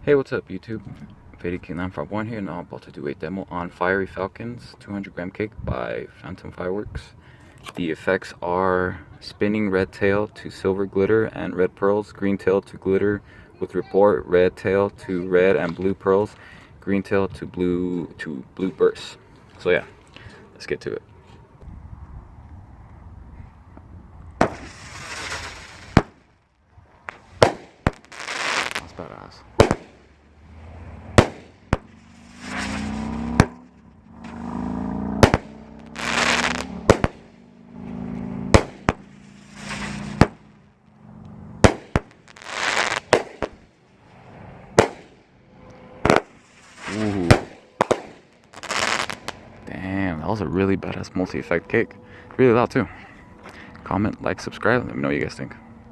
Hey, what's up YouTube? VadyK951 here, now I'm about to do a demo on Fiery Falcons 200-gram cake by Phantom Fireworks. The effects are spinning red tail to silver glitter and red pearls, green tail to glitter with report, red tail to red and blue pearls, green tail to blue bursts. So yeah, let's get to it. That's badass. Ooh. Damn, that was a really badass multi-effect cake. Really loud too. Comment, like, subscribe, let me know what you guys think.